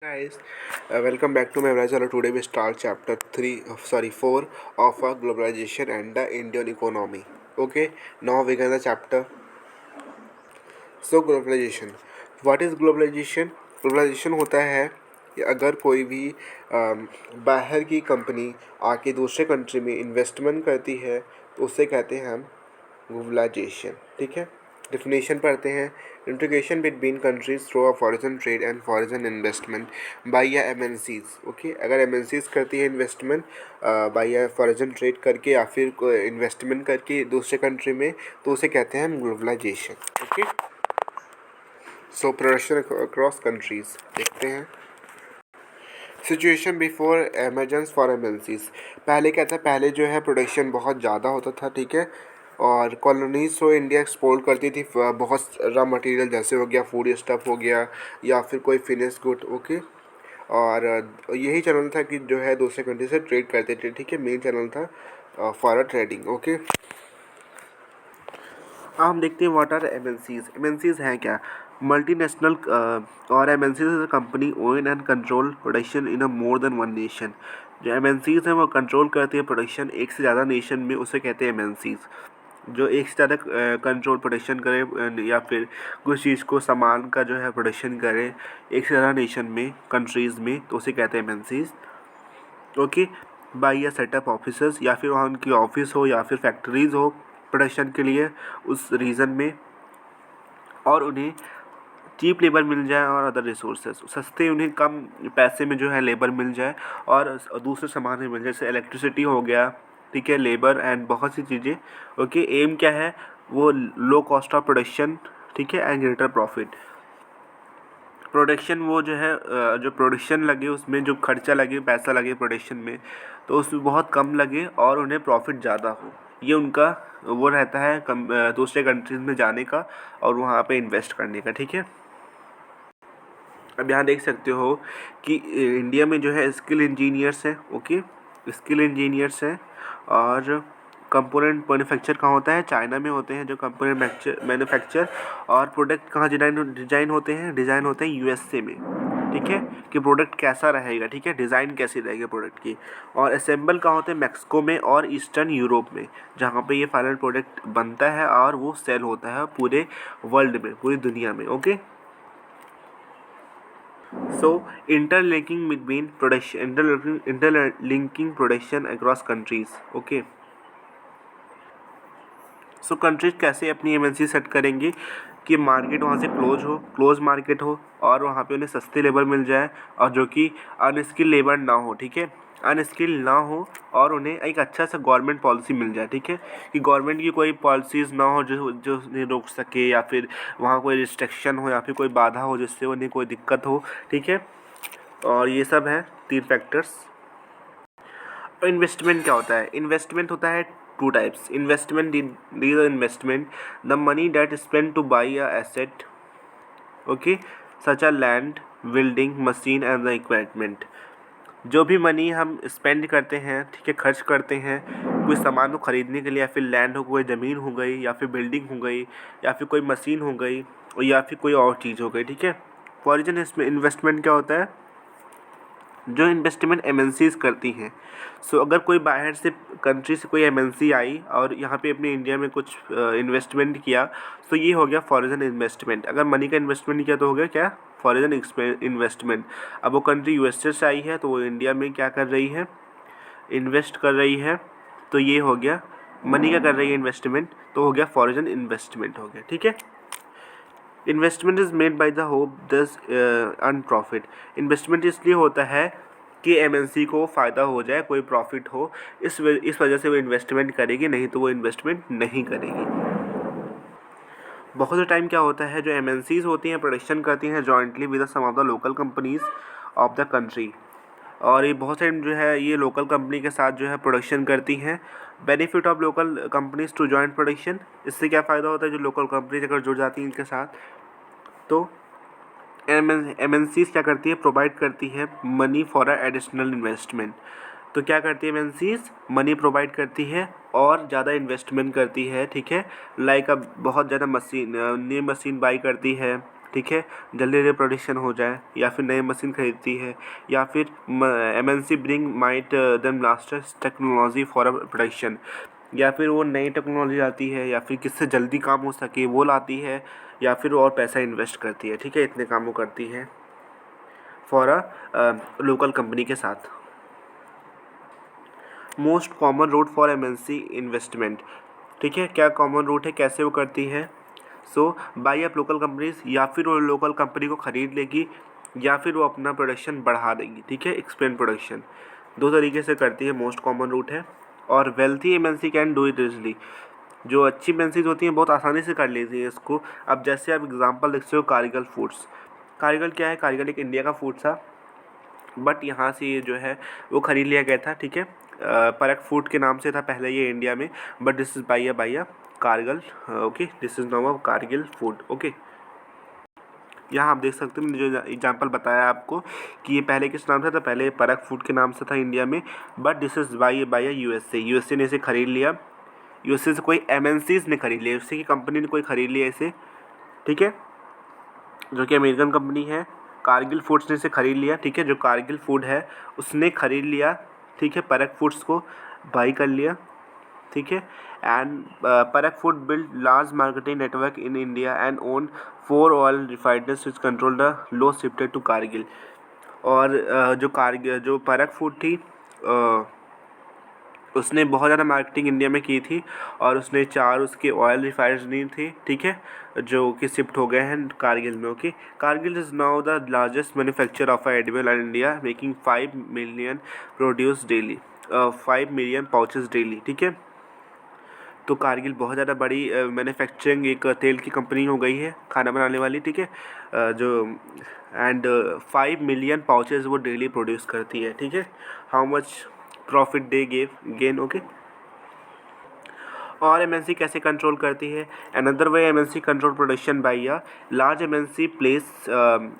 Guys, welcome back to my channel. Today we start chapter 4 of globalization and the Indian economy. Okay, now we get the chapter. So globalization. What is globalization? Globalization होता है कि अगर कोई भी बाहर की company आके दूसरे कंट्री में इन्वेस्टमेंट करती है तो उसे कहते हैं हम ग्लोबलाइजेशन. ठीक है, डिफिनेशन पढ़ते हैं. Integration between countries through a foreign trade and foreign investment by या एम एन सीज. ओके, अगर एम एन सीज करती है इन्वेस्टमेंट बाई या फॉरेन ट्रेड करके या फिर इन्वेस्टमेंट करके दूसरे कंट्री में तो उसे कहते हैं हम globalisation. Okay, so production across countries देखते हैं. Situation before emergence for MNCs. पहले क्या था, पहले जो है प्रोडक्शन बहुत ज़्यादा होता था. ठीक है, और कॉलोनीज तो इंडिया एक्सपोर्ट करती थी बहुत रॉ मटेरियल, जैसे हो गया फूड स्टफ हो गया या फिर कोई फिनिश गुड. ओके, और यही चैनल था कि जो है दूसरे कंट्री से ट्रेड करते थे. ठीक है, मेन चैनल था फॉर ट्रेडिंग. ओके, हम देखते हैं व्हाट आर एमएनसीज. एमएनसीज हैं क्या? मल्टीनेशनल और MNCs is a company own and control production in a more than one nation. जो एमएनसीज हैं वो कंट्रोल करती है प्रोडक्शन एक से ज़्यादा नेशन में, उसे कहते हैं एमएनसीज. जो एक से ज़्यादा कंट्रोल प्रोडक्शन करे या फिर कुछ चीज़ को सामान का जो है प्रोडक्शन करे एक से ज़्यादा नेशन में, कंट्रीज़ में, तो उसे कहते हैं एमएनसीज. ओके, बाई या सेटअप ऑफिसर्स, या फिर वहाँ उनकी ऑफिस हो या फिर फैक्ट्रीज़ हो प्रोडक्शन के लिए उस रीजन में, और उन्हें चीप लेबर मिल जाए और अदर रिसोर्सेज सस्ते, उन्हें कम पैसे में जो है लेबर मिल जाए और दूसरे सामान भी मिल जाए, जैसे इलेक्ट्रिसिटी हो गया. ठीक है, लेबर एंड बहुत सी चीज़ें. ओके, एम क्या है? वो लो कॉस्ट ऑफ प्रोडक्शन. ठीक है, एंड ग्रेटर प्रॉफिट. प्रोडक्शन वो जो है जो प्रोडक्शन लगे उसमें जो खर्चा लगे, पैसा लगे प्रोडक्शन में, तो उसमें बहुत कम लगे और उन्हें प्रॉफिट ज़्यादा हो. ये उनका वो रहता है दूसरे कंट्रीज़ में जाने का और वहाँ पे इन्वेस्ट करने का. ठीक है, अब यहाँ देख सकते हो कि इंडिया में जो है स्किल इंजीनियर्स हैं. ओके, स्किल इंजीनियर्स हैं. और कंपोनेंट मैन्युफैक्चर कहाँ होता है? चाइना में होते हैं जो कंपोनेंट मैन्युफैक्चर. और प्रोडक्ट कहाँ डिज़ाइन होते हैं यूएसए में. ठीक है, कि प्रोडक्ट कैसा रहेगा. ठीक है, डिज़ाइन कैसी रहेगी प्रोडक्ट की. और असेंबल कहाँ होते हैं? मैक्सिको में और ईस्टर्न यूरोप में, जहाँ पे ये फाइनल प्रोडक्ट बनता है और वो सेल होता है पूरे वर्ल्ड में, पूरी दुनिया में. Okay, so interlinking production across countries. Okay, सो कंट्रीज कैसे अपनी एमएनसी सेट करेंगी कि मार्केट वहाँ से क्लोज मार्केट हो और वहाँ पे उन्हें सस्ती लेबर मिल जाए और जो कि अनस्किल लेबर ना हो. ठीक है, अनस्किल ना हो और उन्हें एक अच्छा सा गवर्नमेंट पॉलिसी मिल जाए. ठीक है, कि गवर्नमेंट की कोई पॉलिसीज़ ना हो जो जो उन्हें रोक सके, या फिर वहाँ कोई रिस्ट्रिक्शन हो या फिर कोई बाधा हो जिससे उन्हें कोई दिक्कत हो. ठीक है, और ये सब है 3 फैक्टर्स. इन्वेस्टमेंट क्या होता है? इन्वेस्टमेंट होता है 2 types. Investment the money that spend to buy a asset. Okay, such a land, building, machine and the equipment. जो भी मनी हम स्पेंड करते हैं, ठीक है, खर्च करते हैं कोई सामान को ख़रीदने के लिए, या फिर लैंड हो गई, ज़मीन हो गई, या फिर बिल्डिंग हो गई, या फिर कोई मशीन हो गई, या फिर कोई और चीज़ हो गई. ठीक है, फॉरेन इन्वेस्टमेंट क्या होता है? जो इन्वेस्टमेंट एमएनसीज करती हैं. सो अगर कोई बाहर से कंट्री से कोई एमएनसी आई और यहाँ पे अपने इंडिया में कुछ इन्वेस्टमेंट किया, तो ये हो गया फॉरेन इन्वेस्टमेंट. अगर मनी का इन्वेस्टमेंट किया तो हो गया क्या? Foreign investment. अब वो कंट्री यूएसए से आई है तो वो इंडिया में क्या कर रही है? इन्वेस्ट कर रही है. तो ये हो गया मनी का कर रही है इन्वेस्टमेंट, तो हो गया फॉरेन इन्वेस्टमेंट हो गया. ठीक है, investment is made by the hope दस अर्न प्रॉफिट. इन्वेस्टमेंट इसलिए होता है कि एमएनसी को फ़ायदा हो जाए, कोई प्रॉफिट हो, इस वजह से वो इन्वेस्टमेंट करेगी, नहीं तो वो इन्वेस्टमेंट नहीं करेगी. बहुत से टाइम क्या होता है, जो एमएनसीज होती हैं प्रोडक्शन करती हैं jointly with some of the local companies of the country. और ये बहुत सारी जो है ये लोकल कंपनी के साथ जो है प्रोडक्शन करती हैं. Benefit of local companies to joint production. इससे क्या फ़ायदा होता है? जो लोकल कंपनीज अगर जुड़ जाती हैं इनके साथ, तो एमएनसीज क्या करती है? प्रोवाइड करती है मनी फॉर एडिशनल इन्वेस्टमेंट. तो क्या करती है एमएनसीज? मनी प्रोवाइड करती है और ज़्यादा इन्वेस्टमेंट करती है. ठीक है, लाइक अब बहुत ज़्यादा न्यू मशीन बाई करती है, ठीक है, जल्दी जल्दी प्रोडक्शन हो जाए, या फिर नई मशीन खरीदती है, या फिर MNC bring might them लास्टेस्ट technology for a production, या फिर वो नई टेक्नोलॉजी आती है, या फिर किससे जल्दी काम हो सके वो लाती है, या फिर और पैसा इन्वेस्ट करती है। ठीक है, इतने काम वो करती है फॉर अ लोकल कंपनी के साथ। Most common route for MNC investment. ठीक है, क्या कॉमन रूट है, कैसे वो करती है? So by up local companies, या फिर वो लोकल कंपनी को ख़रीद लेगी, या फिर वो अपना प्रोडक्शन बढ़ा देगी। ठीक है, एक्सपेंड प्रोडक्शन, दो तरीके से करती है, मोस्ट कॉमन रूट है। और wealthy MNC can do it easily, जो अच्छी एमएनसीज होती हैं बहुत आसानी से कर लेती है इसको। अब जैसे आप एग्जांपल देख सकते हो कारगिल फूड्स। कारगिल क्या है? कारगिल एक इंडिया का फूड था, बट यहाँ से ये जो है वो ख़रीद लिया गया था। ठीक है, परक फूड के नाम से था पहले ये इंडिया में, but this is by a Kargil. Okay, this is now a Kargil food. Okay, यहाँ आप देख सकते हो, मैंने जो एग्जांपल बताया आपको कि ये पहले किस नाम से था, पहले परक फूड के नाम से था इंडिया में, but this is by a USA. USA ने इसे ख़रीद लिया, यूएसए से कोई एमएनसीज ने ख़रीद लिया, यूएसए की कंपनी ने कोई ख़रीद लिया इसे। ठीक है, जो कि अमेरिकन कंपनी है, कारगिल फूड्स ने इसे ख़रीद लिया। ठीक है, जो कारगिल फूड है उसने ख़रीद लिया। ठीक है, परक फूड्स को बाई कर लिया। ठीक है, and Parakh food build large marketing network in India and own 4 oil refineries which control the low shifted to Cargill. और जो परक फूड थी, उसने बहुत ज़्यादा मार्केटिंग इंडिया में की थी, और उसने 4 उसके ऑयल रिफाइनरी थी। ठीक है, जो कि शिफ्ट हो गए हैं कारगिल में। Okay, Kargil is now the largest manufacturer of edible in India, making 5 million produce daily, 5 million pouches daily. ठीक है, तो कारगिल बहुत ज़्यादा बड़ी मैन्युफैक्चरिंग एक तेल की कंपनी हो गई है, खाना बनाने वाली। ठीक है, जो एंड 5 मिलियन पाउचेस वो डेली प्रोड्यूस करती है। ठीक है, how much profit they gain. Okay, और एमएनसी कैसे कंट्रोल करती है? Another way MNC control production by a large MNC place.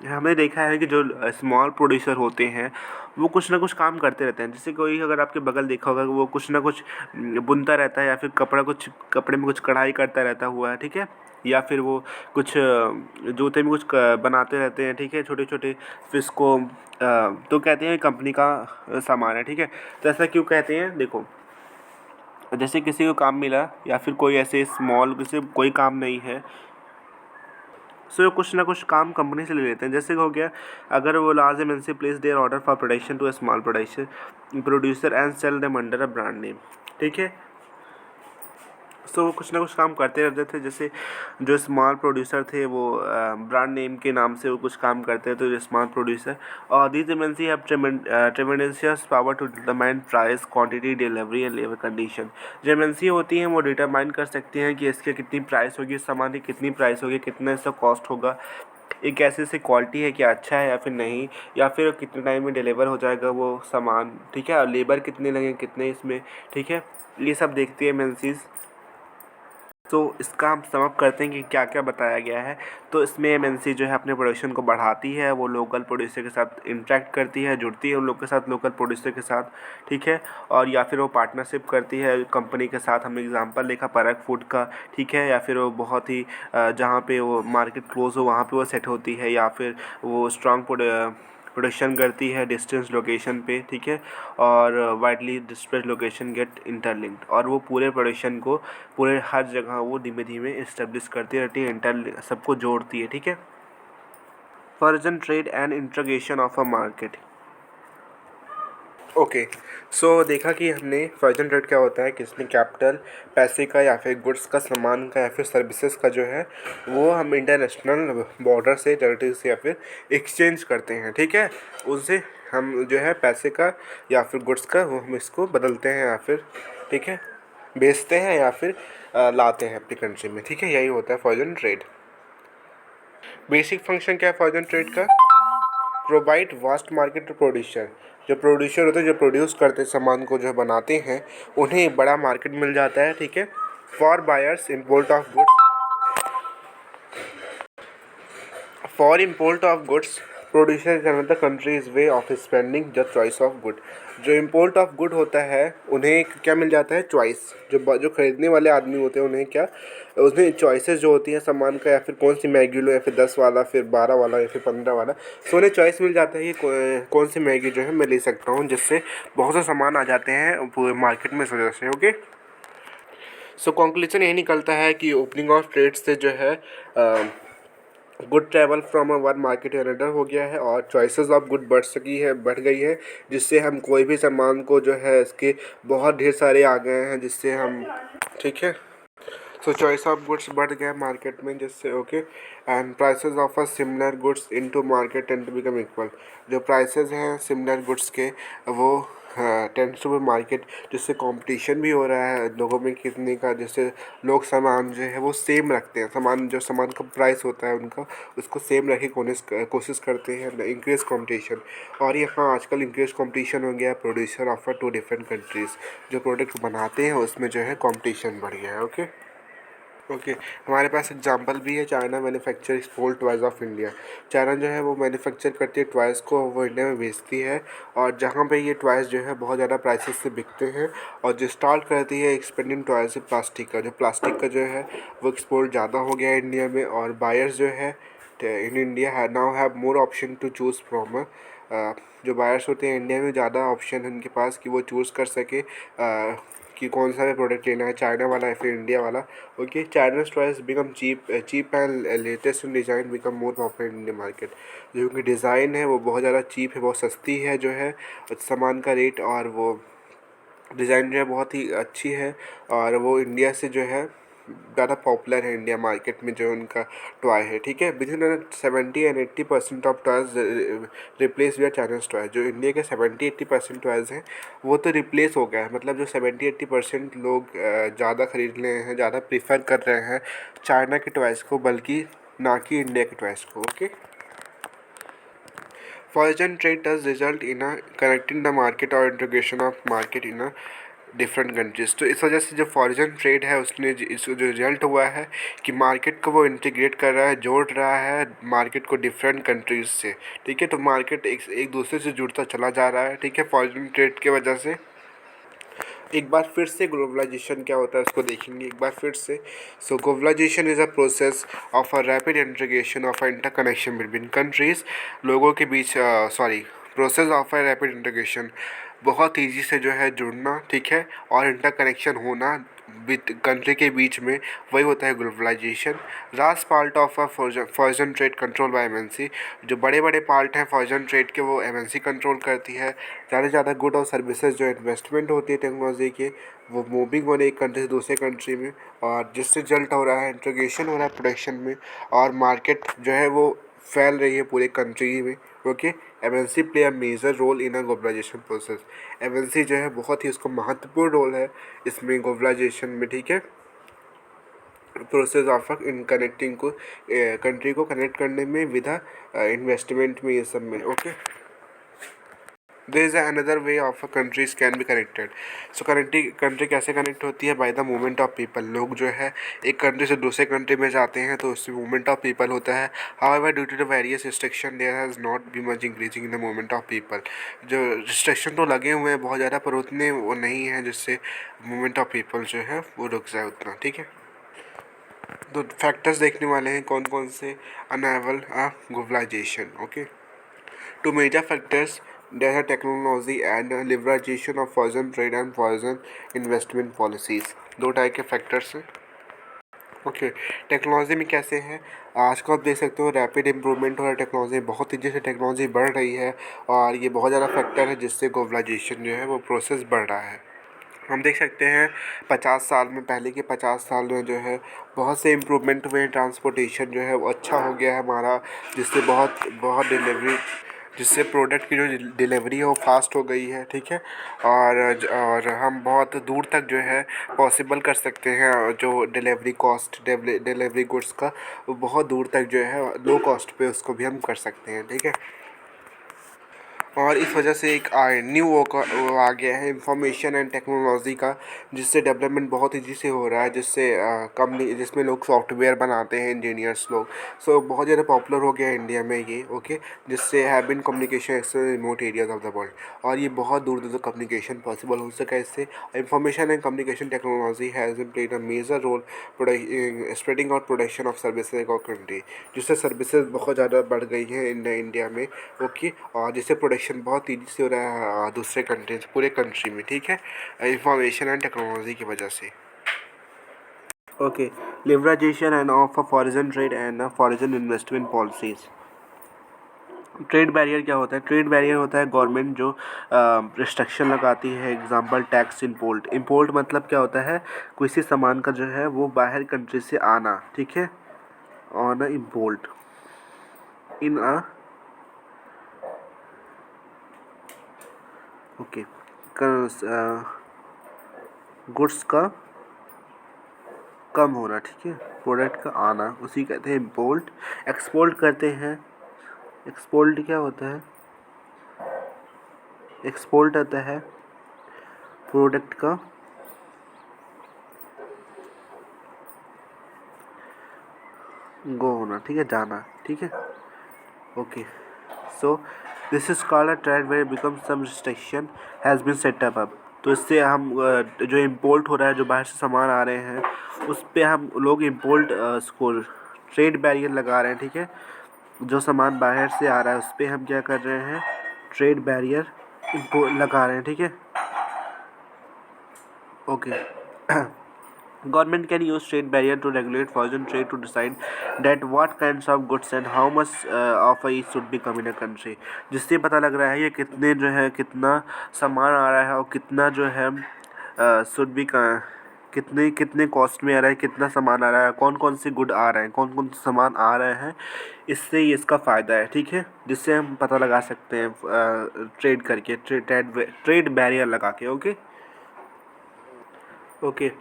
हमने देखा है कि जो स्मॉल प्रोड्यूसर होते हैं वो कुछ ना कुछ काम करते रहते हैं। जैसे कोई अगर आपके बगल देखा होगा, वो कुछ ना कुछ बुनता रहता है, या फिर कपड़े में कुछ कढ़ाई करता रहता हुआ है। ठीक है, या फिर वो कुछ जूते में कुछ बनाते रहते हैं। ठीक है, छोटे छोटे फिश को तो कहते हैं कंपनी का सामान है। ठीक है, तो ऐसा क्यों कहते हैं? देखो, जैसे किसी को काम मिला, या फिर कोई ऐसे स्मॉल किसी कोई काम नहीं है, सो कुछ ना कुछ काम कंपनी से ले लेते हैं। जैसे हो गया, अगर वो large MNC place their order for production to a small producer and sell them under a brand name. ठीक है, सो वो कुछ ना कुछ काम करते रहते थे। जैसे जो स्मॉल प्रोड्यूसर थे वो ब्रांड नेम के नाम से वो कुछ काम करते थे, जो स्मॉल प्रोड्यूसर। और these MNC have tremendous power to determine price, quantity, delivery and labour condition. जो एमएनसी होती हैं वो डिटरमाइन कर सकती हैं कि इसकी कितनी प्राइस होगी, इस सामान की कितनी प्राइस होगी, कितना इसका कॉस्ट होगा, एक कैसे से क्वालिटी है, क्या अच्छा है या फिर नहीं, या फिर कितने टाइम में डिलीवर हो जाएगा वो सामान। ठीक है, और लेबर कितने लगेंगे, कितने इसमें। ठीक है, ये सब देखती है एमएनसीज। तो इसका हम समअप करते हैं कि क्या क्या बताया गया है। तो इसमें एमएनसी जो है अपने प्रोडक्शन को बढ़ाती है, वो लोकल प्रोड्यूसर के साथ इंटरेक्ट करती है, जुड़ती है उन लोग के साथ, लोकल प्रोड्यूसर के साथ। ठीक है, और या फिर वो पार्टनरशिप करती है कंपनी के साथ। हमने एग्जांपल देखा परक फूड का। ठीक है, या फिर वो बहुत ही जहाँ पे वो मार्केट क्लोज हो वहाँ पे वो सेट होती है, या फिर वो स्ट्रॉन्ग प्रोडक्शन करती है डिस्टेंस लोकेशन पे। ठीक है, और वाइडली डिस्प्रेस लोकेशन गेट इंटरलिंक्ड, और वो पूरे प्रोडक्शन को पूरे हर जगह वो धीमे धीमे इस्टेब्लिश करती रहती है, सबको जोड़ती है। ठीक है, foreign trade and integration of a market. Okay, so देखा कि हमने फॉरेन ट्रेड क्या होता है कि इसमें कैपिटल, पैसे का, या फिर गुड्स का, सामान का, या फिर सर्विसेज का जो है वो हम इंटरनेशनल बॉर्डर से, टेरिटरी से, या फिर एक्सचेंज करते हैं। ठीक है, उनसे हम जो है पैसे का या फिर गुड्स का वो हम इसको बदलते हैं, या फिर ठीक है बेचते हैं, या फिर लाते हैं अपनी कंट्री में। ठीक है, यही होता है फॉरेन ट्रेड। बेसिक फंक्शन क्या है फॉरेन ट्रेड का? Provide vast market to producer. जो प्रोड्यूसर होते हैं, जो प्रोड्यूस करते हैं सामान को, जो बनाते हैं, उन्हें एक बड़ा मार्केट मिल जाता है। ठीक है, for buyers import of goods producer is another countries way of spending the choice of good. जो इम्पोर्ट ऑफ गुड होता है उन्हें क्या मिल जाता है, चॉइस। जो खरीदने वाले आदमी होते हैं उन्हें क्या, उसमें चॉइसेस जो होती हैं सामान का, या फिर कौन सी मैगी लो, या फिर 10 वाला, फिर 12 वाला, या फिर 15 वाला, सो उन्हें चॉइस मिल जाता है कि कौन सी मैगी जो है मैं ले सकता हूँ, जिससे बहुत से सामान आ जाते हैं पूरे मार्केट में इस वजह से। ओके, सो कंक्लूजन यही निकलता है कि ओपनिंग ऑफ ट्रेड से जो है good travel from one market to another हो गया है, और चॉइसेस ऑफ गुड बढ़ गई है, जिससे हम कोई भी सामान को जो है इसके बहुत ढेर सारे आ गए हैं, जिससे हम, ठीक है, सो चॉइस ऑफ गुड्स बढ़ गया मार्केट में, जिससे okay, and prices of a similar goods into market tend to become equal. जो प्राइसेस हैं सिमिलर गुड्स के वो टेंड्स टू बी मार्केट, जिससे कंपटीशन भी हो रहा है लोगों में कितने का, जिससे लोग सामान जो है वो सेम रखते हैं, सामान का प्राइस होता है उनका, उसको सेम रखे कोशिश करते हैं, इंक्रीज कंपटीशन। और यहाँ आजकल इंक्रीज कंपटीशन हो गया है, producer offer to different countries, जो प्रोडक्ट बनाते हैं उसमें जो है कंपटीशन बढ़ गया है। ओके, हमारे पास एग्जांपल भी है, China manufacture export toys of India. China जो है वो मैन्युफैक्चर करती है टॉयज़ को, वो इंडिया में बेचती है, और जहाँ पे ये टॉयज़ जो है बहुत ज़्यादा प्राइसेस से बिकते हैं, और जो स्टार्ट करती है एक्सपेंडिंग टॉयज़ से प्लास्टिक का जो है वो एक्सपोर्ट ज़्यादा हो गया है इंडिया में, और बायर्स जो है in India now have more option to choose from. जो बायर्स होते हैं इंडिया में, ज़्यादा ऑप्शन है उनके पास कि वो चूज़ कर सके कि कौन सा भी प्रोडक्ट लेना है, चाइना वाला या फिर इंडिया वाला। Okay, China's toys become cheap and latest in design become more popular in Indian market. जो उनकी डिज़ाइन है वो बहुत ज़्यादा चीप है, बहुत सस्ती है जो है सामान का रेट, और वो डिज़ाइन जो है बहुत ही अच्छी है, और वो इंडिया से जो है ज़्यादा पॉपुलर है इंडिया मार्केट में जो उनका टॉय है। ठीक है, with in 70 and 80% of toys replace wear Chinese toy. जो इंडिया के 70-80% टॉयज़ हैं वो तो रिप्लेस हो गया है, मतलब जो 70-80% लोग ज़्यादा खरीद रहे हैं, ज़्यादा प्रीफर कर रहे हैं चाइना के टॉयज़ को, बल्कि ना कि इंडिया के टॉयज़ को। Okay, foreign trade does result in a connecting the market or integration of market in a different countries. तो इस वजह से जो फॉरेन ट्रेड है उसने इसको जो रिजल्ट हुआ है कि मार्केट को वो इंटीग्रेट कर रहा है, जोड़ रहा है मार्केट को डिफरेंट कंट्रीज़ से। ठीक है, तो मार्केट एक दूसरे से जुड़ता चला जा रहा है। ठीक है, फॉरेन ट्रेड की वजह से। एक बार फिर से ग्लोबलाइजेशन क्या होता है उसको देखेंगे एक बार फिर से। So globalisation is a process of a rapid integration of interconnection between countries. लोगों के बीच process of a rapid integration, बहुत ईजी से जो है जुड़ना, ठीक है, और इंटर कनेक्शन होना विद कंट्री के बीच में, वही होता है globalisation. Last part of a foreign trade control by MNC. जो बड़े बड़े पार्ट हैं फॉरेन ट्रेड के वो एमएनसी कंट्रोल करती है। ज़्यादा से ज़्यादा गुड और सर्विसेज जो इन्वेस्टमेंट होती है टेक्नोलॉजी के, वो मूविंग हो रही है एक कंट्री से दूसरे कंट्री में, और जिससे रिजल्ट हो रहा है इंटीग्रेशन हो रहा है प्रोडक्शन में, और मार्केट जो है वो फैल रही है पूरे कंट्री में। Okay, MNC play a major role in a globalisation process. MNC जो है बहुत ही उसका महत्वपूर्ण रोल है इसमें ग्लोबलाइजेशन में। ठीक है, प्रोसेस ऑफ इन कनेक्टिंग को कंट्री को कनेक्ट करने में, विद इन्वेस्टमेंट में, ये सब में। Okay, there is another way of a countries can be connected. So country कैसे कनेक्ट होती है, by the movement of people. लोग जो है एक कंट्री से दूसरे कंट्री में जाते हैं तो उससे मूवमेंट ऑफ पीपल होता है। However due to the various restriction there has not be much increasing in the movement of people. जो रिस्ट्रिक्शन तो लगे हुए हैं बहुत ज़्यादा, पर उतने वो नहीं है जिससे मूवमेंट ऑफ पीपल जो है वो रुक जाए उतना। ठीक है, तो फैक्टर्स देखने वाले हैं कौन कौन से unable globalisation. Okay, two major factors, there are technology and liberalization of foreign trade and foreign investment policies। दो टाइप के फैक्टर्स हैं। ओके, टेक्नोलॉजी में कैसे हैं, आज को आप देख सकते हो रैपिड इम्प्रूवमेंट हो रहा है टेक्नोलॉजी, बहुत तेज़ी से टेक्नोलॉजी बढ़ रही है, और ये बहुत ज़्यादा फैक्टर है जिससे ग्लोबलाइजेशन जो है वो प्रोसेस बढ़ रहा है। हम देख सकते हैं 50 साल में, पहले के 50 साल में जो है बहुत से इम्प्रूवमेंट हुए हैं, ट्रांसपोर्टेशन जो है वो अच्छा हो गया है हमारा, जिससे बहुत बहुत डिलीवरी, जिससे प्रोडक्ट की जो डिलीवरी है वो फास्ट हो गई है। ठीक है, और हम बहुत दूर तक जो है पॉसिबल कर सकते हैं, जो डिलीवरी कॉस्ट डिलीवरी गुड्स का, वो बहुत दूर तक जो है लो कॉस्ट पे उसको भी हम कर सकते हैं। ठीक है, और इस वजह से एक न्यू वो आ गया है इंफॉर्मेशन एंड टेक्नोलॉजी का, जिससे डेवलपमेंट बहुत ईजी से हो रहा है, जिससे कंपनी जिसमें लोग सॉफ्टवेयर बनाते हैं इंजीनियर्स लोग, सो बहुत ज़्यादा पॉपुलर हो गया है इंडिया में ये। ओके, जिससे have been communication extend remote areas of the world, और ये बहुत दूर दूर तक कम्युनिकेशन पॉसिबल हो सका इससे। Information and communication technology has played a major role spreading और प्रोडक्शन ऑफ सर्विसेज और कंट्री, जिससे सर्विसेज बहुत ज़्यादा बढ़ गई हैं इंडिया में। ओके, और जिससे प्रोडक्शन बहुत तेज़ी से हो रहा है दूसरे कंट्रीज पूरे कंट्री में, ठीक है, इंफॉर्मेशन एंड टेक्नोलॉजी की वजह से। Okay, liberalisation and of foreign trade and foreign investment policies. Trade barrier क्या होता है? ट्रेड बैरियर होता है गवर्नमेंट जो रिस्ट्रिक्शन लगाती है, एग्जांपल टैक्स इम्पोर्ट। इम्पोर्ट मतलब क्या होता है? किसी सामान का जो है वो बाहर कंट्री से आना, ठीक है, on a import in a okay goods का कम होना, ठीक है, प्रोडक्ट का आना, उसी कहते हैं इम्पोर्ट। एक्सपोर्ट करते हैं, एक्सपोर्ट क्या होता है? एक्सपोर्ट होता है प्रोडक्ट का गो होना, ठीक है, जाना, ठीक है। Okay, so this is called a trade where become some restriction has been set up. तो इससे हम जो इम्पोर्ट हो रहा है, जो बाहर से सामान आ रहे हैं, उस पर हम लोग इम्पोर्ट उसको ट्रेड बैरियर लगा रहे हैं, ठीक है। जो सामान बाहर से आ रहा है उस पर हम क्या कर रहे हैं? ट्रेड बैरियर लगा रहे हैं, ठीक है। Okay, government can use trade barrier to regulate foreign trade to decide that what kinds of goods and how much of each should be come in a country, जिससे पता लग रहा है ये कितने जो है कितना सामान आ रहा है और कितना जो है शुड बी कितने कितने कॉस्ट में आ रहा है, कितना सामान आ रहा है, कौन कौन से गुड आ रहे हैं, कौन कौन से सामान आ रहे हैं, इससे ये इसका फ़ायदा है, ठीक है, जिससे हम पता लगा सकते हैं ट्रेड करके, ट्रेड बैरियर लगा के। ओके, ओके,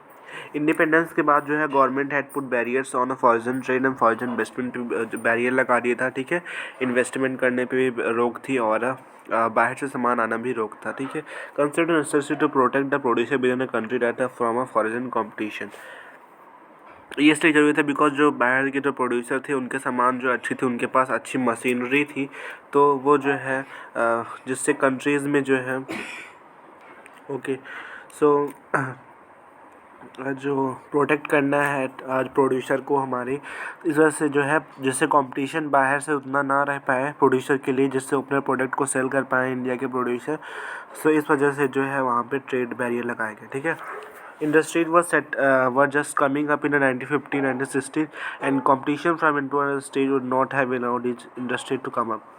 इंडिपेंडेंस के बाद जो है government had put barriers on a foreign trade and foreign investment, barrier लगा दिया था, ठीक है। इन्वेस्टमेंट करने पे भी रोक थी और बाहर से सामान आना भी रोक था, ठीक है। Consider necessary to protect the producer within a country that from a foreign competition. ये इसलिए जरूरी था बिकॉज जो बाहर के जो प्रोड्यूसर थे उनके सामान जो अच्छी थी, उनके पास अच्छी मशीनरी थी, तो वो जो है जिससे कंट्रीज़ में जो है ओके, सो जो प्रोटेक्ट करना है आज प्रोड्यूसर को हमारे, इस वजह से जो है जिससे कंपटीशन बाहर से उतना ना रह पाए प्रोड्यूसर के लिए, जिससे अपने प्रोडक्ट को सेल कर पाए इंडिया के प्रोड्यूसर, सो इस वजह से जो है वहाँ पे ट्रेड बैरियर लगाए गए, ठीक है। Industry were just coming up in 1950 1960 and competition from international stage would not have allowed industry to come up.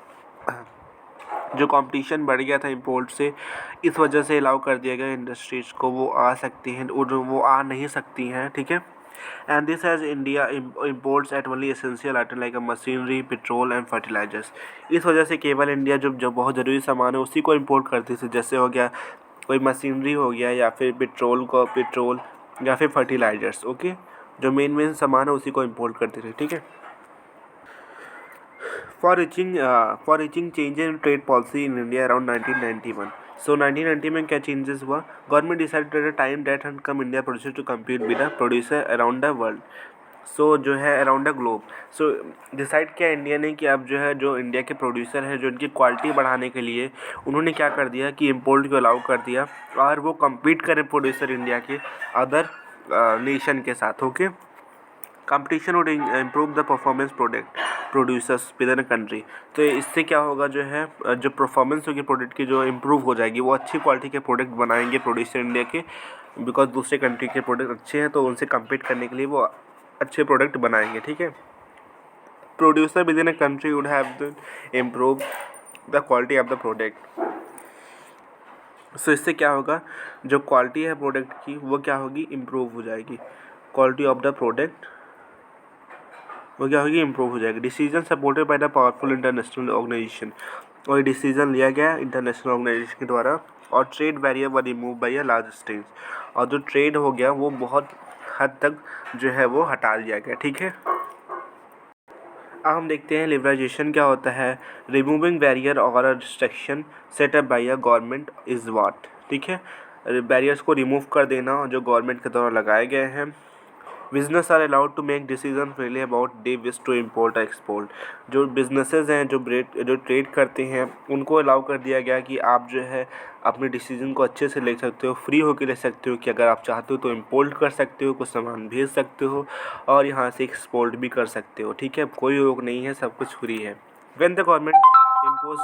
जो कंपटीशन बढ़ गया था इंपोर्ट से, इस वजह से अलाउ कर दिया गया इंडस्ट्रीज़ को, वो आ सकती हैं, वो आ नहीं सकती हैं, ठीक है। And this has India imports at only essential item like a machinery, petrol and fertilisers. इस वजह से केवल इंडिया जो बहुत ज़रूरी सामान है उसी को इम्पोर्ट करती थी, जैसे हो गया कोई मशीनरी हो गया, या फिर पेट्रोल या फिर फर्टिलाइजर्स। ओके, जो मेन सामान है उसी को इम्पोर्ट करती थी, ठीक है। Far reaching change in trade policy in India around 1991। So 1990 में क्या चेंजेस हुआ? Government decided at a time that had come India producer to compete with the producer around the world, so जो है around the globe. So decide किया India ने कि अब जो है जो इंडिया के प्रोड्यूसर हैं, जो इनकी क्वालिटी बढ़ाने के लिए उन्होंने क्या कर दिया कि इम्पोर्ट को अलाउ कर दिया, और वो कम्पीट करें प्रोड्यूसर इंडिया के अदर नेशन के साथ। Okay, competition would improve the performance producers with in country. तो इससे क्या होगा, जो है जो परफॉर्मेंस होगी प्रोडक्ट की जो इम्प्रूव हो जाएगी, वो अच्छी क्वालिटी के प्रोडक्ट बनाएंगे प्रोड्यूसर इंडिया के, बिकॉज दूसरे कंट्री के प्रोडक्ट अच्छे हैं तो उनसे कम्पीट करने के लिए वो अच्छे प्रोडक्ट बनाएंगे, ठीक है। Producer within a country would have improve the quality of the product. So इससे क्या होगा, जो क्वालिटी है प्रोडक्ट की वो क्या होगी, इम्प्रूव हो जाएगी, क्वालिटी ऑफ द प्रोडक्ट वो क्या होगी, इम्प्रूव हो जाएगी। Decision supported by the powerful international organisation, और ये डिसीजन लिया गया इंटरनेशनल ऑर्गेनाइजेशन के द्वारा, और trade barrier were remove by a large stage, और जो ट्रेड हो गया वो बहुत हद तक जो है वो हटा दिया गया, ठीक है। अब हम देखते हैं लिबरलाइजेशन क्या होता है। रिमूविंग बैरियर और a restriction set up by a government is what. ठीक है, बैरियर्स को रिमूव कर देना जो गवर्नमेंट के द्वारा लगाए गए हैं। Business are allowed to make decision freely about they wish to import और एक्सपोर्ट। जो बिजनेसेस हैं जो ट्रेड करते हैं उनको अलाउ कर दिया गया कि आप जो है अपने डिसीजन को अच्छे से ले सकते हो, फ्री होकर ले सकते हो कि अगर आप चाहते हो तो इम्पोर्ट कर सकते हो, कुछ सामान भेज सकते हो और यहाँ से एक्सपोर्ट भी कर सकते हो। ठीक है, कोई रोक नहीं है, सब कुछ फ्री है। When the government impose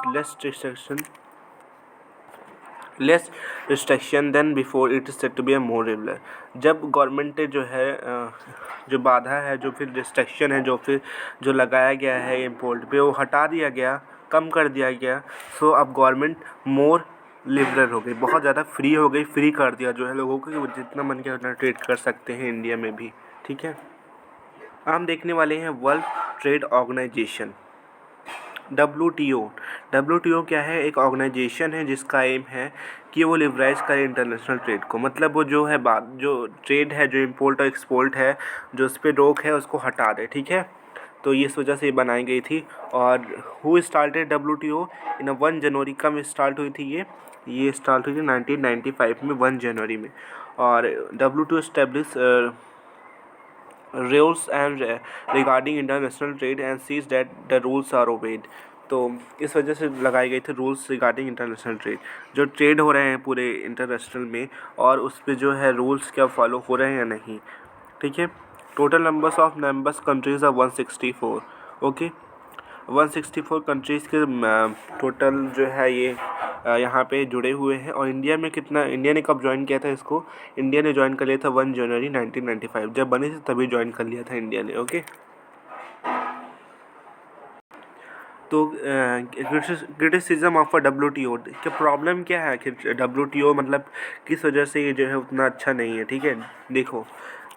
less restriction than before it is set to be a more regular. जब गवर्नमेंट जो है जो बाधा है, जो फिर रिस्ट्रिक्शन है, जो लगाया गया है इम्पोर्ट पे, वो हटा दिया गया, कम कर दिया गया। सो अब गवर्नमेंट मोर लिबरल हो गई, बहुत ज़्यादा फ्री हो गई, फ्री कर दिया जो है लोगों को कि वो जितना मन किया उतना ट्रेड कर सकते हैं इंडिया में भी। ठीक है, हम देखने वाले हैं world trade organisation WTO। WTO क्या है? एक ऑर्गेनाइजेशन है जिसका एम है कि वो लिबरलाइज करे इंटरनेशनल ट्रेड को। मतलब वो जो है जो ट्रेड है, जो इम्पोर्ट और एक्सपोर्ट है, जो उस पर रोक है उसको हटा दे। ठीक है, तो ये इस वजह से बनाई गई थी। और हु स्टार्टेड WTO इन 1 जनवरी। कब स्टार्ट हुई थी ये स्टार्ट हुई थी 1995 में 1 जनवरी में। और WTO establish rules and regarding international trade and sees that the rules are obeyed। तो इस वजह से लगाई गई थी रूल्स रिगार्डिंग इंटरनेशनल ट्रेड, जो ट्रेड हो रहे हैं पूरे इंटरनेशनल में और उस पर जो है रूल्स क्या फॉलो हो रहे हैं या नहीं। ठीक है, total numbers of members countries are 164। Okay, 164 countries के टोटल जो है ये यहाँ पे जुड़े हुए हैं। और इंडिया में कितना, इंडिया ने कब ज्वाइन किया था इसको? इंडिया ने ज्वाइन कर लिया था 1 जनवरी 1995, जब बनी थी तभी ज्वाइन कर लिया था इंडिया ने। ओके, तो क्रिटिसिज्म ऑफ अ WTO, क्या प्रॉब्लम क्या है आखिर WTO, मतलब किस वजह से ये जो है उतना अच्छा नहीं है। ठीक है, देखो,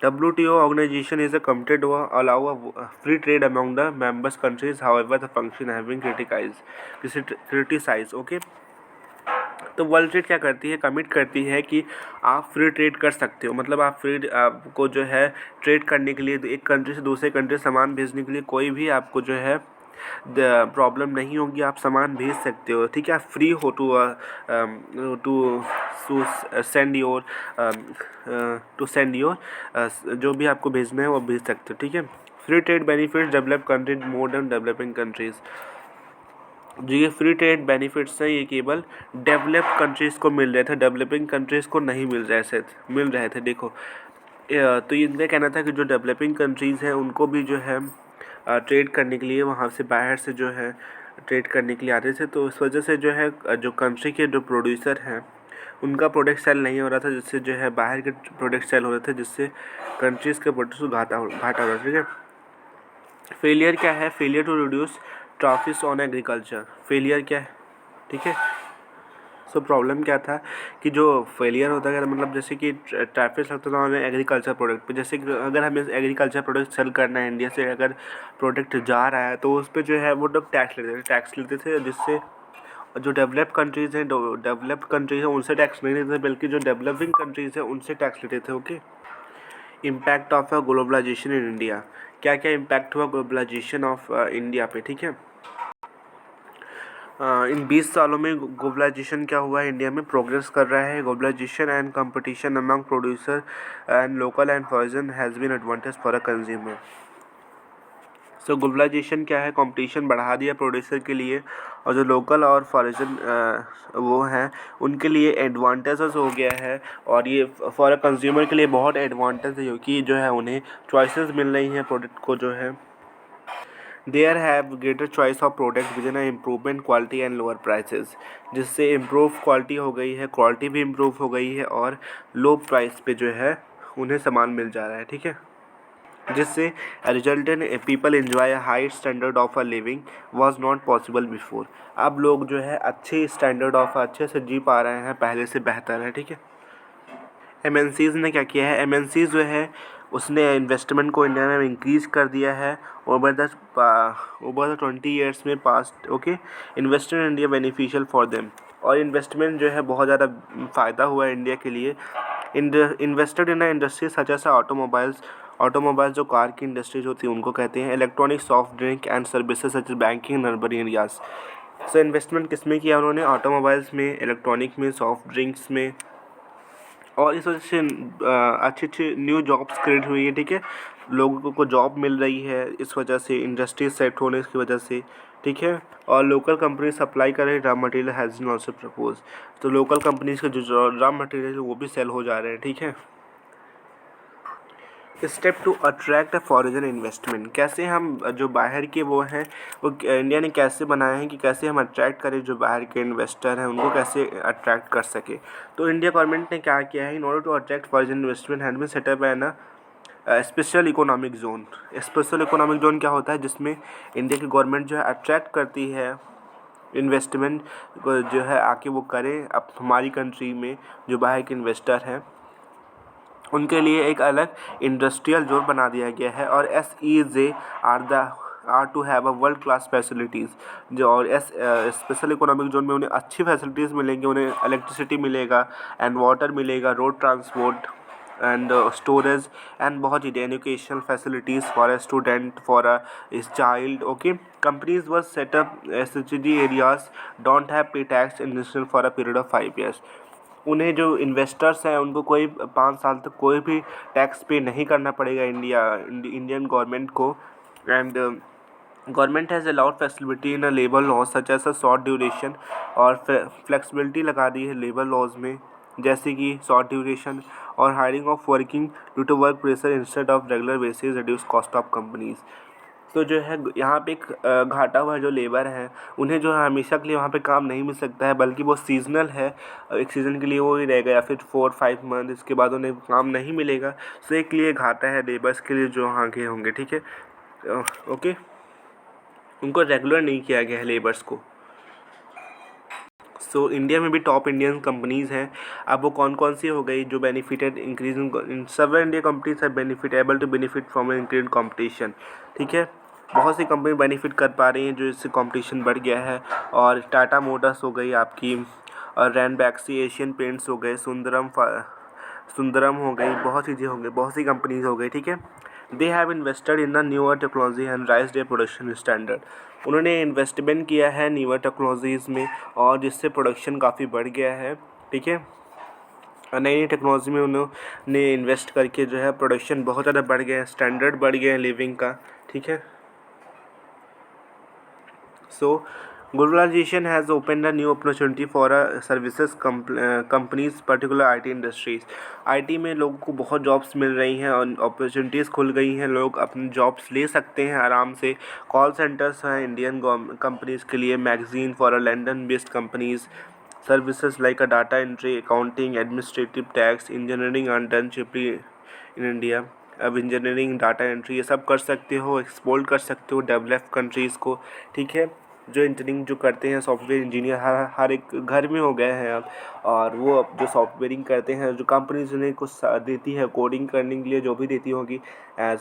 WTO organization is a committed to allow a free trade among the members countries, however the function having criticized। Okay, तो वर्ल्ड ट्रेड क्या करती है? कमिट करती है कि आप फ्री ट्रेड कर सकते हो। मतलब आपको जो है ट्रेड करने के लिए, एक कंट्री से दूसरे कंट्री सामान भेजने के लिए कोई भी आपको जो है प्रॉब्लम नहीं होगी, आप सामान भेज सकते हो। ठीक है, आप फ्री हो टू सेंड योर जो भी आपको भेजना है वो भेज सकते हो। ठीक है, free trade benefits develop countries more than developing countries. जो ये फ्री ट्रेड बेनिफिट्स हैं ये केवल डेवलप्ड कंट्रीज़ को मिल रहे थे, डेवलपिंग कंट्रीज़ को नहीं मिल रहे थे। देखो, तो ये इनका कहना था कि जो डेवलपिंग कंट्रीज़ हैं उनको भी जो है ट्रेड करने के लिए वहाँ से बाहर से जो है ट्रेड करने के लिए आते थे। तो इस वजह से जो है जो कंट्री के जो प्रोड्यूसर हैं उनका प्रोडक्ट सेल नहीं हो रहा था, जिससे जो है बाहर के प्रोडक्ट सेल हो रहे थे, जिससे कंट्रीज़ के प्रोडक्ट को घाटा हो रहा था। ठीक है, फेलियर क्या है? Failure to reduce traffic on agriculture. Failure क्या है? ठीक है, सो प्रॉब्लम क्या था कि जो फेलियर होता है, मतलब जैसे कि ट्रैफिक लगता था हमें एग्रीकल्चर प्रोडक्ट पे। जैसे कि अगर हमें एग्रीकल्चर प्रोडक्ट सेल करना है, इंडिया से अगर प्रोडक्ट जा रहा है तो उस पर जो है वो लोग टैक्स लेते थे, जिससे जो डेवलप्ड कंट्रीज़ हैं उनसे टैक्स नहीं लेते थे, बल्कि जो डेवलपिंग कंट्रीज़ हैं उनसे टैक्स लेते थे। Okay, impact of a globalisation in India. क्या क्या इम्पैक्ट हुआ ग्लोबलाइजेशन ऑफ इंडिया पे? ठीक है, इन 20 सालों में ग्लोबलाइजेशन क्या हुआ है? इंडिया में प्रोग्रेस कर रहा है। Globalisation and competition among producer and local and foreign has been advantage for a consumer. So globalisation क्या है? कंपटीशन बढ़ा दिया प्रोड्यूसर के लिए, और जो लोकल और फॉरेन वो हैं उनके लिए एडवांटेजेस हो गया है। और ये फॉर अ कंज्यूमर के लिए बहुत एडवांटेज है, क्योंकि जो है उन्हें चॉइसेस मिल रही हैं प्रोडक्ट को जो है। There have greater choice of product within improvement quality and lower prices. जिससे इम्प्रूव क्वालिटी हो गई है, क्वालिटी भी इम्प्रूव हो गई है और लो प्राइस पे जो है उन्हें सामान मिल जा रहा है। ठीक है, जिससे result in people enjoy a high standard of a living was not possible before. अब लोग जो है अच्छे स्टैंडर्ड ऑफ अच्छे से जी पा रहे हैं, पहले से बेहतर है। ठीक है, MNCs ने क्या किया है? MNCs जो है उसने इन्वेस्टमेंट को इंडिया में इंक्रीज़ कर दिया है ओवर द 20 ईयर्स में past. Okay, investment in India beneficial for them. और इन्वेस्टमेंट जो है बहुत ज़्यादा फ़ायदा हुआ है इंडिया के लिए। Invested in industry such as automobiles automobile जो कार की इंडस्ट्रीज होती है उनको कहते हैं। Electronic, soft drink and services such as banking and urban areas. So investment किस में किया उन्होंने? ऑटोमोबाइल्स में, इलेक्ट्रॉनिक में, सॉफ्ट ड्रिंक्स में, और इस वजह से अच्छी अच्छी न्यू जॉब्स क्रिएट हुई है, ठीक है। लोगों को जॉब मिल रही है इस वजह से, इंडस्ट्री सेट होने की वजह से, ठीक है। और लोकल कंपनी सप्लाई कर रही raw material has been also propose. तो लोकल कंपनीज के जो रॉ मटेरियल है वो भी सेल हो जा रहे हैं, ठीक है। Step to attract a foreign investment. कैसे हम जो बाहर के वो हैं वो इंडिया ने कैसे बनाया है कि कैसे हम अट्रैक्ट करें जो बाहर के इन्वेस्टर हैं उनको कैसे अट्रैक्ट कर सके। तो इंडिया गवर्नमेंट ने क्या किया है, in order to attract foreign investment had been set up है ना special economic zone. Special economic zone क्या होता है? जिसमें इंडिया की गवर्नमेंट जो है अट्रैक्ट करती है इन्वेस्टमेंट को, जो है आके वो करें अब हमारी कंट्री में। जो बाहर के इन्वेस्टर हैं उनके लिए एक अलग इंडस्ट्रियल जोन बना दिया गया है। और SEZ are to have a world class facilities. जो और स्पेशल इकोनॉमिक जोन में उन्हें अच्छी फैसिलिटीज़ मिलेंगी, उन्हें इलेक्ट्रिसिटी मिलेगा एंड वाटर मिलेगा, road transport and storage and बहुत ही educational facilities for a student, for a child, okay. Companies was set up SHG areas don't have pay tax industrial for a period of 5 years। उन्हें जो investors हैं उनको कोई 5 साल तक कोई भी टैक्स पे नहीं करना पड़ेगा इंडियन गवर्नमेंट को। And government has allowed flexibility in labour laws such as a short duration. और फ्लेक्सिबिलिटी लगा दी है लेबर लॉज में, जैसे कि शॉर्ट ड्यूरेशन और hiring of working due to work pressure instead of regular basis, reduce cost of companies. तो जो है यहाँ पे एक घाटा हुआ जो लेबर है उन्हें जो है हमेशा के लिए वहाँ पे काम नहीं मिल सकता है, बल्कि वो सीजनल है, एक सीज़न के लिए वो ही रहेगा या फिर 4-5 मंथ, इसके बाद उन्हें काम नहीं मिलेगा। सो एक लिए घाटा है लेबर्स के लिए जो वहाँ के होंगे, ठीक है। ओके, उनको रेगुलर नहीं किया गया है लेबर्स को। सो इंडिया में भी टॉप इंडियन कंपनीज़ हैं। अब वो कौन कौन सी हो गई जो benefited increase in several India companies है benefit able to benefit from increase competition, ठीक है। बहुत सी कंपनी बेनिफिट कर पा रही हैं जो इससे कंपटीशन बढ़ गया है। और टाटा मोटर्स हो गई आपकी, और रैनबैक्सी, एशियन पेंट्स हो गए, सुंदरम हो गई, बहुत चीज़ें हो गई, बहुत सी कंपनीज हो गई, ठीक है। They have invested in the newer technology and rise their production standard. उन्होंने इन्वेस्टमेंट किया है न्यूअर टेक्नोलॉजीज़ में और जिससे प्रोडक्शन काफ़ी बढ़ गया है, ठीक है। नई नई टेक्नोलॉजी में उन्होंने इन्वेस्ट करके जो है प्रोडक्शन बहुत ज़्यादा बढ़ गया है, स्टैंडर्ड बढ़ गया है लिविंग का, ठीक है। So, globalization has opened a new opportunity for services companies, particular IT industries। IT में लोगों को बहुत जॉब्स मिल रही हैं और अपॉर्चुनिटीज़ खुल गई हैं, लोग अपनी जॉब्स ले सकते हैं आराम से। कॉल सेंटर्स हैं इंडियन कंपनीज़ के लिए, magazine for a London based companies, services like a data entry, accounting, administrative, tax, engineering and done चिपली in India. अब इंजीनियरिंग, डाटा एंट्री ये सब कर सकते हो, एक्सपोर्ट कर सकते हो डेवलप कंट्रीज़ को, ठीक है। जो इंजीनियरिंग जो करते हैं सॉफ्टवेयर इंजीनियर हर एक घर में हो गए हैं अब। और वो अब जो सॉफ्टवेयरिंग करते हैं, जो कंपनीज उन्हें कुछ देती है कोडिंग करने के लिए, जो भी देती होगी एज,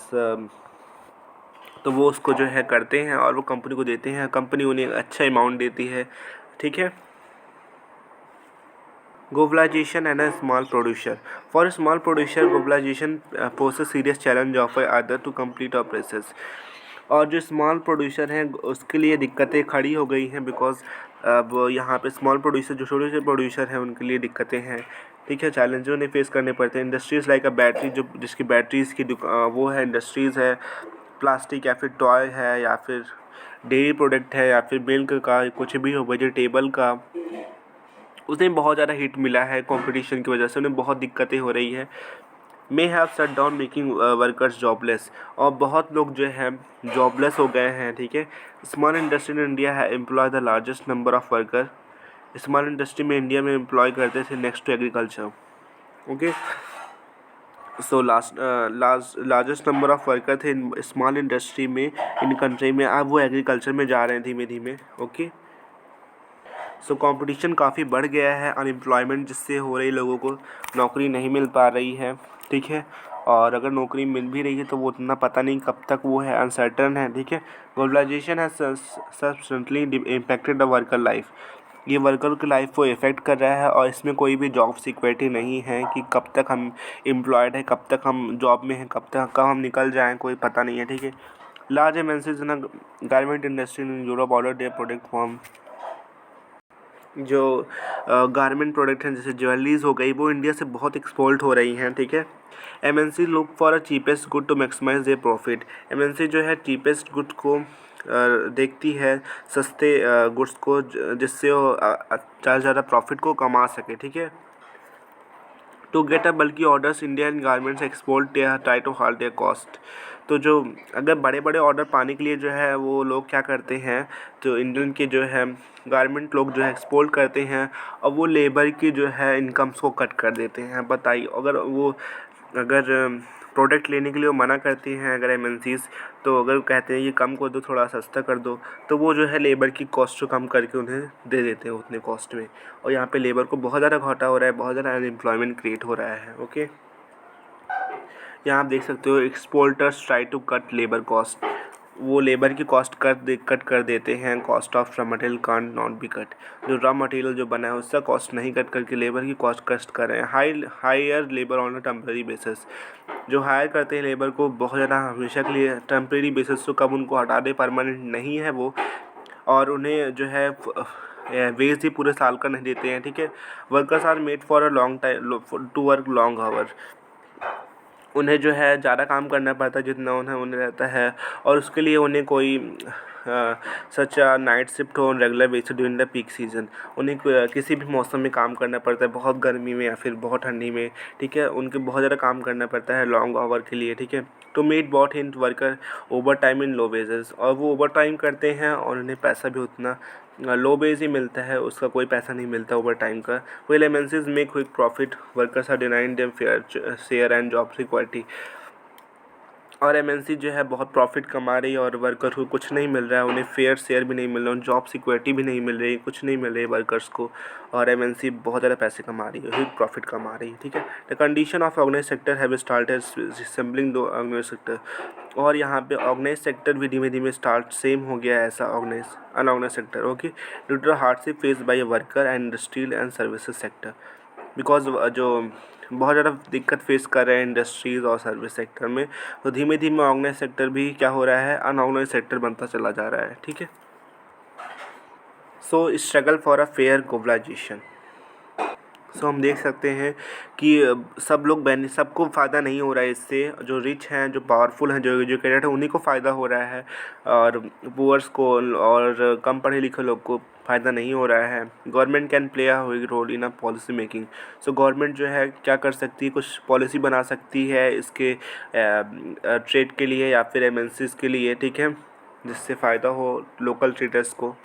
तो वो उसको जो है करते हैं और वो कंपनी को देते हैं, कंपनी उन्हें अच्छा अमाउंट देती है, ठीक है। Globalization and a small producer. For a small producer, globalization poses serious challenge of either to complete or process। और जो स्मॉल प्रोड्यूसर हैं उसके लिए दिक्कतें खड़ी हो गई हैं, बिकॉज अब यहाँ पे स्मॉल प्रोड्यूसर जो छोटे छोटे प्रोड्यूसर हैं उनके लिए दिक्कतें हैं, ठीक है। चैलेंजों उन्हें फेस करने पड़ते हैं। इंडस्ट्रीज़ लाइक अ बैटरी, जो जिसकी बैटरीज़ की वो है इंडस्ट्रीज़ है, प्लास्टिक या फिर टॉय है या फिर डेयरी प्रोडक्ट है या फिर मिल्क का कुछ भी हो, वेजिटेबल का, उन्हें बहुत ज़्यादा हिट मिला है कंपटीशन की वजह से, उन्हें बहुत दिक्कतें हो रही है। May have shut down making workers jobless, और बहुत लोग जो हैं जॉबलेस हो गए हैं, ठीक है। स्मॉल इंडस्ट्री इन इंडिया है employ the largest number of worker. Small industry में इंडिया में एम्प्लॉय करते थे next to agriculture, okay. So largest number of worker थे स्मॉल इंडस्ट्री में इन कंट्री में, अब वो एग्रीकल्चर में जा रहे हैं धीमे धीमे, ओके। सो कंपटीशन काफ़ी बढ़ गया है, अनएम्प्लॉयमेंट जिससे हो रही, लोगों को नौकरी नहीं मिल पा रही है, ठीक है। और अगर नौकरी मिल भी रही है तो वो उतना पता नहीं कब तक वो है, अनसर्टन है, ठीक है। Globalisation has substantially impacted the worker life. ये वर्कर की लाइफ को इफ़ेक्ट कर रहा है और इसमें कोई भी जॉब सिक्योरिटी नहीं है कि कब तक हम एम्प्लॉयड हैं, कब तक हम जॉब में हैं, कब हम निकल जाएँ, कोई पता नहीं है, ठीक है। Large MNCs in garment industry in Europe order their product from जो गारमेंट प्रोडक्ट हैं जैसे ज्वेलरीज हो गई, वो इंडिया से बहुत एक्सपोर्ट हो रही हैं, ठीक है। MNC look for a cheapest good to maximise their profit. MNC जो है चीपेस्ट गुड को देखती है, सस्ते गुड्स को, जिससे वो ज़्यादा ज़्यादा प्रॉफिट को कमा सके, ठीक है। To get a bulk orders Indian garments export try to halt their cost. तो जो अगर बड़े बड़े ऑर्डर पाने के लिए जो है वो लोग क्या करते हैं, तो इंडियन के जो है गारमेंट लोग जो है एक्सपोर्ट करते हैं और वो लेबर की जो है इनकम्स को कट कर देते हैं। बताइए, अगर प्रोडक्ट लेने के लिए वो मना करती हैं अगर एमएनसीज़, तो अगर कहते हैं ये कम कर दो, थोड़ा सस्ता कर दो, तो वो जो है लेबर की कॉस्ट को कम करके उन्हें दे देते हैं उतने कॉस्ट में, और यहाँ पे लेबर को बहुत ज़्यादा घाटा हो रहा है, बहुत ज़्यादा अनएम्प्लॉयमेंट क्रिएट हो रहा है। ओके, यहाँ आप देख सकते हो exporters try to cut labour cost, वो लेबर की कॉस्ट कट कर देते हैं। Cost of raw material can't not be cut, जो रॉ मटेरियल जो बना है उसका कॉस्ट नहीं कट करके लेबर की कॉस्ट कट कर रहे हैं। Hire labour on a temporary basis, जो हायर करते हैं लेबर को बहुत ज़्यादा हमेशा के लिए टेम्प्रेरी बेसिस, तो कब उनको हटा दे, परमानेंट नहीं है वो, और उन्हें जो है वेज ही पूरे साल का नहीं देते हैं, ठीक है। Workers are made for a long time to work long hour, उन्हें जो है ज़्यादा काम करना पड़ता है जितना उन्हें रहता है, और उसके लिए उन्हें कोई सच नाइट शिफ्ट हो regular basis during the peak season, उन्हें किसी भी मौसम में काम करना पड़ता है, बहुत गर्मी में या फिर बहुत ठंडी में, ठीक है। उनको बहुत ज़्यादा काम करना पड़ता है लॉन्ग आवर के लिए, ठीक है। To meet but in worker overtime in low wages, और वो ओवर टाइम करते हैं और उन्हें पैसा भी उतना लो बेस ही मिलता है, उसका कोई पैसा नहीं मिलता ओवर टाइम का। While MNCs make quick profit, workers are denying them fair share and job security, और एमएनसी जो है बहुत प्रॉफिट कमा रही है और वर्कर को कुछ नहीं मिल रहा है, उन्हें फेयर शेयर भी नहीं मिल रहा, जॉब सिक्योरिटी भी नहीं मिल रही, कुछ नहीं मिल रही है वर्कर्स को, और एमएनसी बहुत ज़्यादा पैसे कमा रही है, ह्यूज प्रॉफिट कमा रही है, ठीक है। The condition of organise sector have started resembling दो ऑर्गेनाइज सेक्टर, और यहाँ पे ऑर्गेनाइज सेक्टर भी धीमे धीमे स्टार्ट सेम हो गया है ऐसा unorganise sector, okay. Due to hardship face by worker and industrial and services sector, because जो बहुत ज़्यादा दिक्कत फेस कर रहे हैं इंडस्ट्रीज़ और सर्विस सेक्टर में, तो धीमे धीमे ऑर्गेनाइज सेक्टर भी क्या हो रहा है, अनऑर्गेनाइज सेक्टर बनता चला जा रहा है, ठीक है। So struggle for a fair globalisation, so हम देख सकते हैं कि सब लोग सबको फ़ायदा नहीं हो रहा है इससे, जो रिच हैं, जो पावरफुल हैं, जो एजुकेटेड हैं, उन्हीं को फ़ायदा हो रहा है, और पुअर्स को और कम पढ़े लिखे लोग को फ़ायदा नहीं हो रहा है। Government can play a role in a policy making, so government जो है क्या कर सकती है, कुछ पॉलिसी बना सकती है इसके ट्रेड के लिए या फिर एमएनसीज़ के लिए, ठीक है, जिससे फ़ायदा हो लोकल ट्रेडर्स को।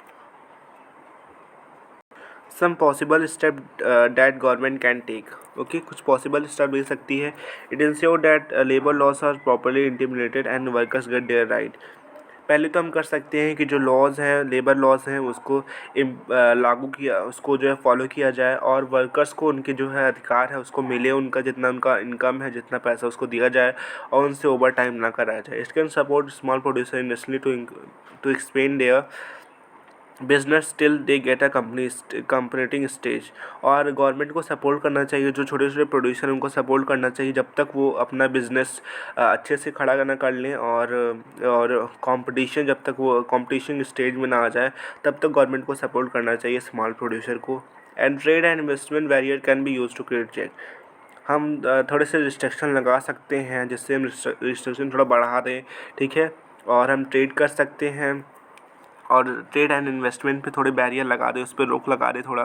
Some possible step that government can take, okay, कुछ पॉसिबल स्टेप ले सकती है। It ensure that labour laws are properly implemented and workers get their right. पहले तो हम कर सकते हैं कि जो लॉज हैं, लेबर लॉज हैं, उसको लागू किया, उसको जो है फॉलो किया जाए, और वर्कर्स को उनके जो है अधिकार है उसको मिले, उनका जितना उनका इनकम है, जितना पैसा उसको दिया जाए, और उनसे ओवर टाइम ना कराया जाए। It can support small producer industry to expand their business still they get a competing stage, और गवर्नमेंट को सपोर्ट करना चाहिए, जो छोटे छोटे प्रोड्यूसर हैं उनको सपोर्ट करना चाहिए जब तक वो अपना बिज़नेस अच्छे से खड़ा ना कर लें, और कंपटीशन, जब तक वो कंपटीशन स्टेज में ना आ जाए तब तक गवर्नमेंट को सपोर्ट करना चाहिए स्मॉल प्रोड्यूसर को। And trade and investment barrier can be use to create check, हम थोड़े से रिस्ट्रिक्शन लगा सकते हैं जिससे हम रिस्ट्रिक्शन थोड़ा बढ़ा दें, ठीक है, और हम ट्रेड कर सकते हैं, और ट्रेड एंड इन्वेस्टमेंट पे थोड़े बैरियर लगा दें, उस पर रोक लगा दें थोड़ा,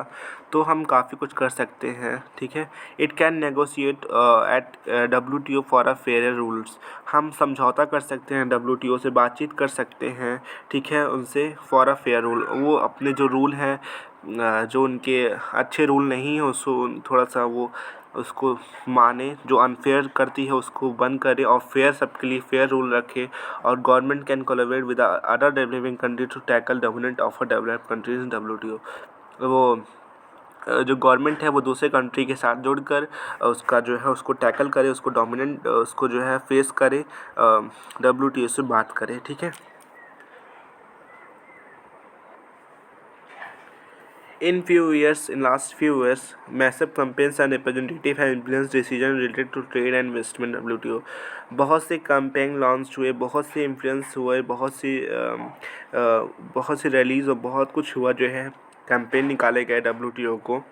तो हम काफ़ी कुछ कर सकते हैं, ठीक है। It can negotiate at WTO for a fair rules, हम समझौता कर सकते हैं, WTO से बातचीत कर सकते हैं, ठीक है, उनसे फॉर अ फेयर रूल, वो अपने जो रूल हैं, जो उनके अच्छे रूल नहीं हैं उसको थोड़ा सा वो उसको माने, जो अनफेयर करती है उसको बंद करे, और फेयर सबके लिए फेयर रूल रखे, और government can collaborate with other developing country to tackle dominant of a developed countries in WTO, वो जो गवर्नमेंट है वो दूसरे कंट्री के साथ जुड़कर उसका जो है उसको टैकल करे, उसको डोमिनेंट उसको जो है फेस करे, WTO से बात करे, ठीक है। In last few years, massive campaigns and representative have influenced decision related to trade and investment WTO. बहुत से कैंपेन लॉन्च हुए, बहुत से इन्फ्लुएंस हुए, बहुत सी रैलीज और बहुत कुछ हुआ जो है, कैंपेन निकाले गए WTO को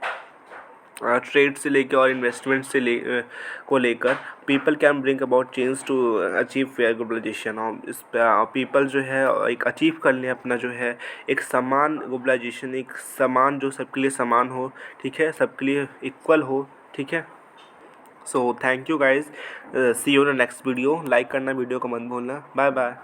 ट्रेड से लेकर और इन्वेस्टमेंट को लेकर. People can bring about change to achieve fair globalisation. और इस पीपल जो है एक अचीव कर लें अपना जो है एक समान ग्लोबलाइजेशन, एक समान जो सबके लिए समान हो, ठीक है, सबके लिए इक्वल हो, ठीक है. So thank you guys, see you in next video. Like करना वीडियो को मत भूलना. Bye bye.